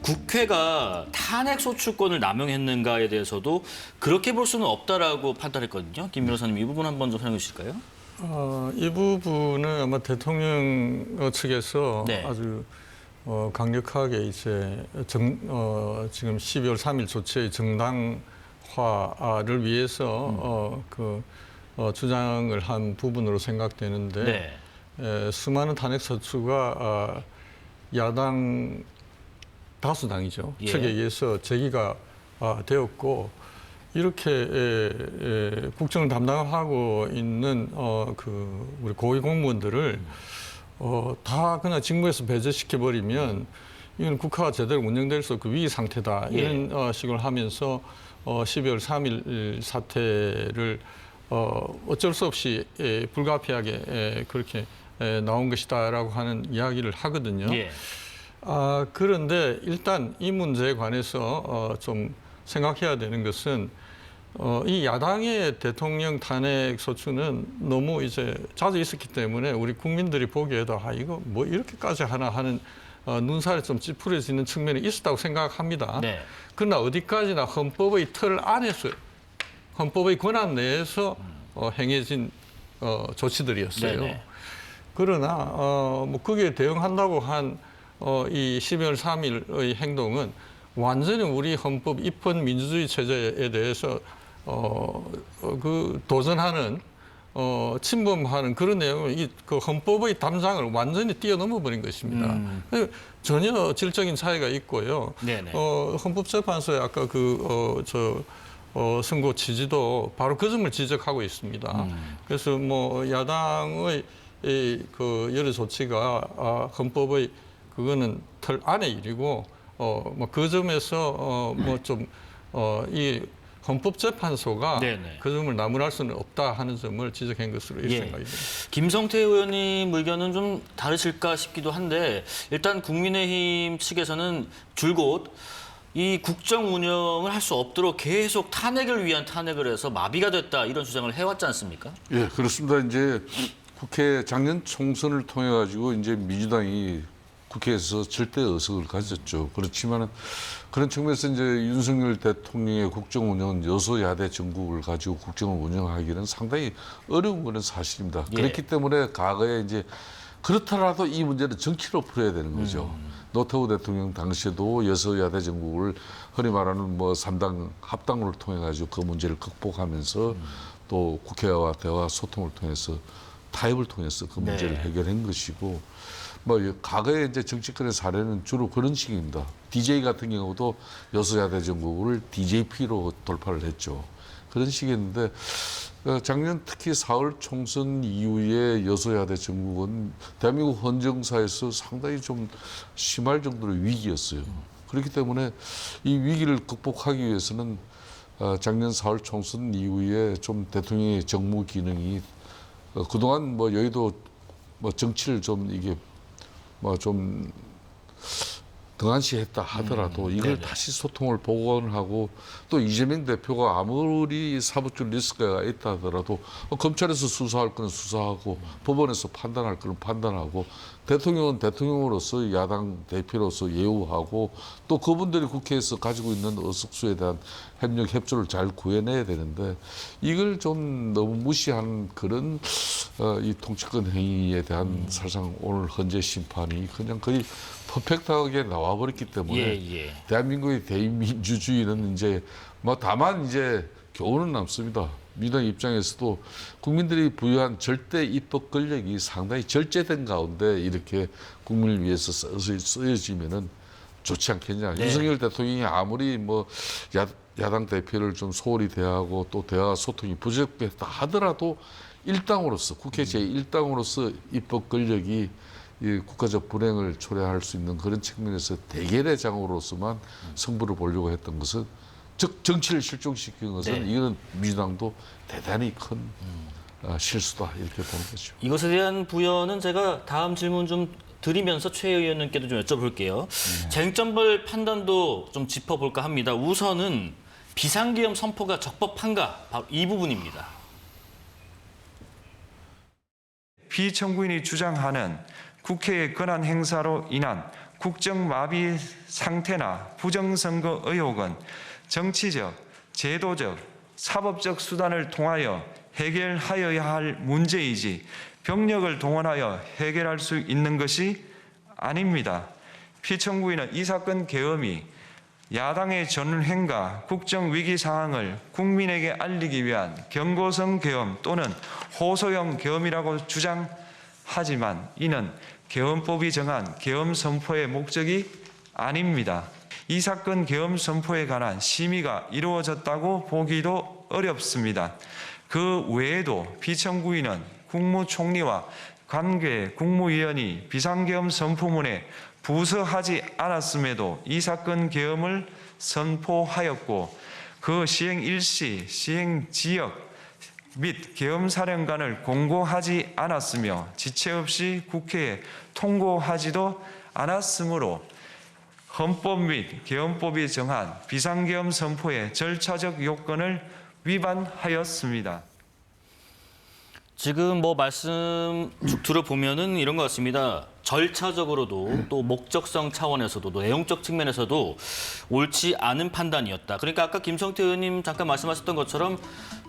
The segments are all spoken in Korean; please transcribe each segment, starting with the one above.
국회가 탄핵 소추권을 남용했는가에 대해서도 그렇게 볼 수는 없다라고 판단했거든요. 김 변호사님 이 부분 한번 좀 설명해 주실까요? 이 부분은 아마 대통령 측에서 네. 아주 강력하게 이제 지금 12월 3일 조치의 정당화를 위해서 주장을 한 부분으로 생각되는데 수많은 탄핵 소추가 야당 다수당이죠. 측에 의해서 제기가 되었고 이렇게 국정을 담당하고 있는 우리 고위 공무원들을 다 그냥 직무에서 배제시켜 버리면 이건 국가가 제대로 운영될 수 없고 위기 상태다 이런 식으로 하면서 12월 3일 사태를 어쩔 수 없이 불가피하게 그렇게 나온 것이다라고 하는 이야기를 하거든요. 그런데 일단 이 문제에 관해서 좀 생각해야 되는 것은 이 야당의 대통령 탄핵 소추는 너무 이제 자주 있었기 때문에 우리 국민들이 보기에도 이거 뭐 이렇게까지 하나 하는 눈살이 좀 찌푸려지는 측면이 있었다고 생각합니다. 그러나 어디까지나 헌법의 틀 안에서 헌법의 권한 내에서 행해진 조치들이었어요. 그러나 뭐 거기에 대응한다고 한 이 12월 3일의 행동은 완전히 우리 헌법 입헌 민주주의 체제에 대해서 도전하는 침범하는 그런 내용을 그 헌법의 담장을 완전히 뛰어넘어 버린 것입니다. 전혀 질적인 차이가 있고요. 헌법재판소의 아까 선고 취지도 바로 그 점을 지적하고 있습니다. 그래서 뭐 야당의 여러 조치가 헌법의 그거는 틀 안의 일이고 뭐 그 점에서 이 헌법재판소가 그 점을 나무랄 수는 없다 하는 점을 지적한 것으로 생각이 됩니다. 김성태 의원님 의견은 좀 다르실까 싶기도 한데 일단 국민의힘 측에서는 줄곧 이 국정 운영을 할 수 없도록 계속 탄핵을 위한 탄핵을 해서 마비가 됐다 이런 주장을 해왔지 않습니까? 예, 그렇습니다. 이제 국회 작년 총선을 통해 가지고 이제 민주당이 국회에서 절대 의석을 가졌죠. 그렇지만 그런 측면에서 이제 윤석열 대통령의 국정 운영은 여소야대 정국을 가지고 국정을 운영하기는 상당히 어려운 것은 사실입니다. 그렇기 때문에 과거에 이제 그렇더라도 이 문제는 정치로 풀어야 되는 거죠. 노태우 대통령 당시에도 여소야대 정국을 흔히 말하는 뭐 3당 합당을 통해 가지고 그 문제를 극복하면서 또 국회와 대화 소통을 통해서 타협을 통해서 그 문제를 해결한 것이고 뭐 과거에 이제 정치권의 사례는 주로 그런 식입니다. DJ 같은 경우도 여소야대 정국을 DJP로 돌파를 했죠. 그런 식이었는데 작년 특히 4월 총선 이후에 여소야대 정국은 대한민국 헌정사에서 상당히 좀 심할 정도의 위기였어요. 그렇기 때문에 이 위기를 극복하기 위해서는 작년 4월 총선 이후에 좀 대통령의 정무 기능이 그동안 뭐 여의도 뭐 정치를 좀 이게 뭐 좀 등한시했다 하더라도 이걸 다시 소통을 복원하고 또 이재명 대표가 아무리 사법적 리스크가 있다 하더라도 검찰에서 수사할 건 수사하고 법원에서 판단할 건 판단하고 대통령은 대통령으로서 야당 대표로서 예우하고 또 그분들이 국회에서 가지고 있는 의석수에 대한 협력 협조를 잘 구해내야 되는데 이걸 좀 너무 무시한 그런 이 통치권 행위에 대한 사실상 오늘 헌재 심판이 그냥 거의 퍼펙트하게 나와버렸기 때문에 대한민국의 대의민주주의는 이제 뭐 다만 이제 교훈은 남습니다. 민주당 입장에서도 국민들이 부여한 절대 입법 권력이 상당히 절제된 가운데 이렇게 국민을 위해서 쓰여지면은 좋지 않겠냐. 윤석열 대통령이 아무리 뭐 야당 대표를 좀 소홀히 대하고 또 대화 소통이 부족했다 하더라도 일당으로서 국회 제1당으로서 입법 권력이 이 국가적 불행을 초래할 수 있는 그런 측면에서 대결의 장으로서만 승부를 보려고 했던 것은 즉 정치를 실종시킨 것은 이거는 민주당도 대단히 큰 실수다 이렇게 보는 거죠. 이것에 대한 부연은 제가 다음 질문 좀 드리면서 최 의원님께도 좀 여쭤볼게요. 쟁점별 판단도 좀 짚어볼까 합니다. 우선은 비상계엄 선포가 적법한가? 바로 이 부분입니다. 피청구인이 주장하는 국회의 권한 행사로 인한 국정마비 상태나 부정선거 의혹은 정치적, 제도적, 사법적 수단을 통하여 해결하여야 할 문제이지 병력을 동원하여 해결할 수 있는 것이 아닙니다. 피청구인은 이 사건 계엄이 야당의 전횡과 국정위기 상황을 국민에게 알리기 위한 경고성 계엄 또는 호소형 계엄이라고 주장하지만 이는 계엄법이 정한 계엄 선포의 목적이 아닙니다. 이 사건 계엄 선포에 관한 심의가 이루어졌다고 보기도 어렵습니다. 그 외에도 피청구인은 국무총리와 관계 국무위원이 비상계엄 선포문에 부서하지 않았음에도 이 사건 계엄을 선포하였고 그 시행 일시, 시행 지역 및 계엄사령관을 공고하지 않았으며 지체 없이 국회에 통고하지도 않았으므로 헌법 및 계엄법이 정한 비상계엄 선포의 절차적 요건을 위반하였습니다. 지금 뭐 말씀 쭉 들어보면은 이런 것 같습니다. 절차적으로도 또 목적성 차원에서도 또 내용적 측면에서도 옳지 않은 판단이었다. 그러니까 아까 김성태 의원님 잠깐 말씀하셨던 것처럼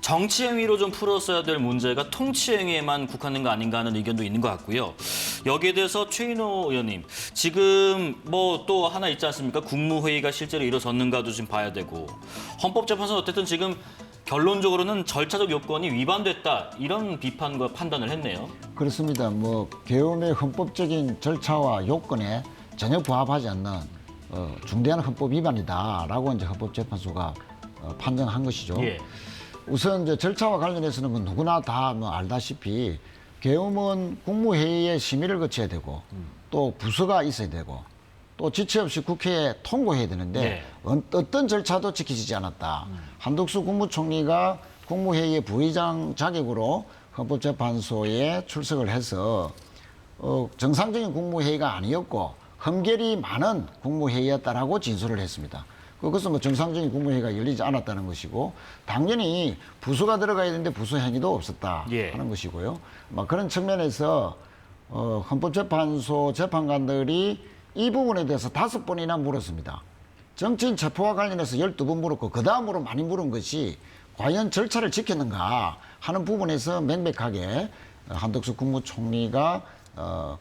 정치 행위로 좀 풀었어야 될 문제가 통치 행위에만 국한된 거 아닌가 하는 의견도 있는 것 같고요. 여기에 대해서 최인호 의원님, 지금 뭐 또 하나 있지 않습니까? 국무회의가 실제로 이뤄졌는가도 좀 봐야 되고 헌법재판소는 어쨌든 지금 결론적으로는 절차적 요건이 위반됐다 이런 비판과 판단을 했네요. 그렇습니다. 뭐 계엄의 헌법적인 절차와 요건에 전혀 부합하지 않는 중대한 헌법 위반이다라고 이제 헌법재판소가 판정한 것이죠. 예. 우선 이제 절차와 관련해서는 뭐 누구나 다 뭐 알다시피 계엄은 국무회의에 심의를 거쳐야 되고 또 부서가 있어야 되고 또 지체 없이 국회에 통고해야 되는데 어떤 절차도 지켜지지 않았다. 한덕수 국무총리가 국무회의의 부의장 자격으로 헌법재판소에 출석을 해서 정상적인 국무회의가 아니었고 흠결이 많은 국무회의였다라고 진술을 했습니다. 그것은 뭐 정상적인 국무회의가 열리지 않았다는 것이고 당연히 부서가 들어가야 되는데 부서 행위도 없었다 하는 것이고요. 막 그런 측면에서 헌법재판소 재판관들이 이 부분에 대해서 5번이나 물었습니다. 정치인 체포와 관련해서 12번 물었고 그 다음으로 많이 물은 것이 과연 절차를 지켰는가 하는 부분에서 명백하게 한덕수 국무총리가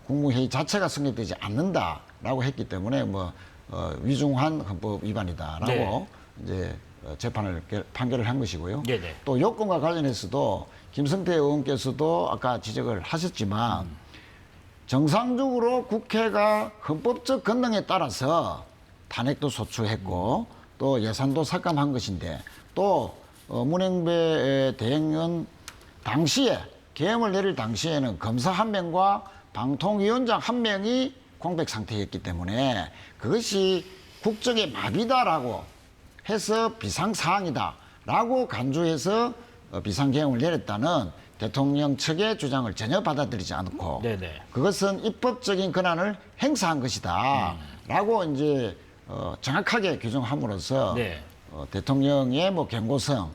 국무회의 자체가 성립되지 않는다라고 했기 때문에 뭐 위중한 헌법 위반이다라고 이제 판결을 한 것이고요. 또 요건과 관련해서도 김성태 의원께서도 아까 지적을 하셨지만 정상적으로 국회가 헌법적 권능에 따라서 탄핵도 소추했고 또 예산도 삭감한 것인데 또 문행배 대행은 당시에 계엄을 내릴 당시에는 검사 1명과 방통위원장 1명이 공백 상태였기 때문에 그것이 국정의 마비다라고 해서 비상사항이다라고 간주해서 비상계엄을 내렸다는 대통령 측의 주장을 전혀 받아들이지 않고 그것은 입법적인 권한을 행사한 것이다라고 이제 정확하게 규정함으로써 대통령의 뭐 경고성,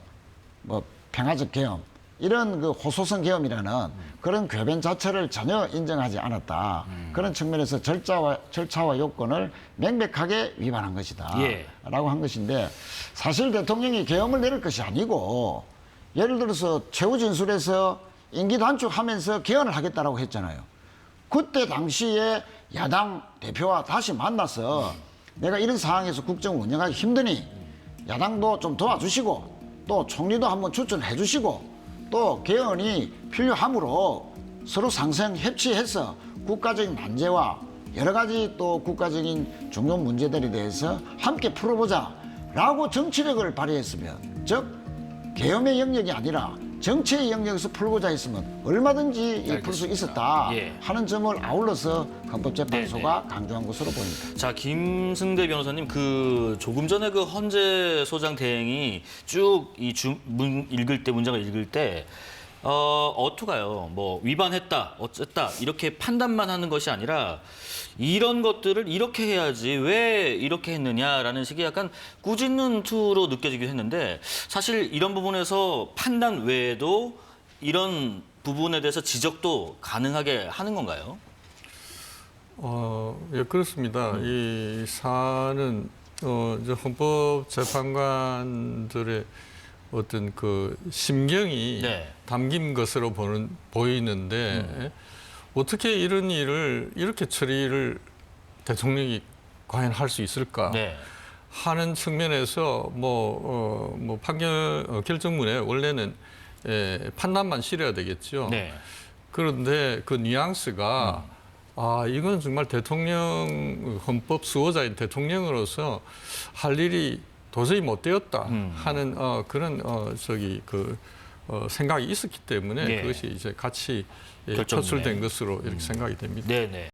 뭐 평화적 계엄 이런 그 호소성 계엄이라는 그런 궤변 자체를 전혀 인정하지 않았다. 그런 측면에서 절차와 요건을 명백하게 위반한 것이다. 라고 한 것인데 사실 대통령이 계엄을 내릴 것이 아니고 예를 들어서 최후 진술에서 임기 단축하면서 개헌을 하겠다라고 했잖아요. 그때 당시에 야당 대표와 다시 만나서 내가 이런 상황에서 국정을 운영하기 힘드니 야당도 좀 도와주시고 또 총리도 한번 추천해 주시고 또 개헌이 필요하므로 서로 상생 협치해서 국가적인 난제와 여러 가지 또 국가적인 중요한 문제들에 대해서 함께 풀어보자라고 정치력을 발휘했으면 즉 계엄의 영역이 아니라 정치의 영역에서 풀고자 했으면 얼마든지 풀 수 있었다 하는 점을 아울러서 헌법재판소가 강조한 것으로 보입니다. 자, 김승대 변호사님, 그 조금 전에 그 헌재 소장 대행이 쭉 이 문장을 읽을 때 어떡해요? 뭐 위반했다, 어쨌다 이렇게 판단만 하는 것이 아니라 이런 것들을 이렇게 해야지 왜 이렇게 했느냐라는 식의 약간 꾸짖는 투로 느껴지기도 했는데 사실 이런 부분에서 판단 외에도 이, 이런 부분에서 지적도 가능하게 하는 건가요? 예, 그렇습니다. 이 사안은 이제 헌법재판관들의 어떤 그 심경이 네. 담긴 것으로 보이는데 어떻게 이런 일을 이렇게 처리를 대통령이 과연 할 수 있을까 네. 하는 측면에서 뭐 판결 결정문에 원래는 판단만 실어야 되겠죠. 네. 그런데 그 뉘앙스가 이건 정말 대통령 헌법 수호자인 대통령으로서 할 일이 도저히 못 되었다 하는 그런 생각이 있었기 때문에 네. 그것이 이제 같이 결정문에. 표출된 것으로 이렇게 생각이 됩니다. 네, 네.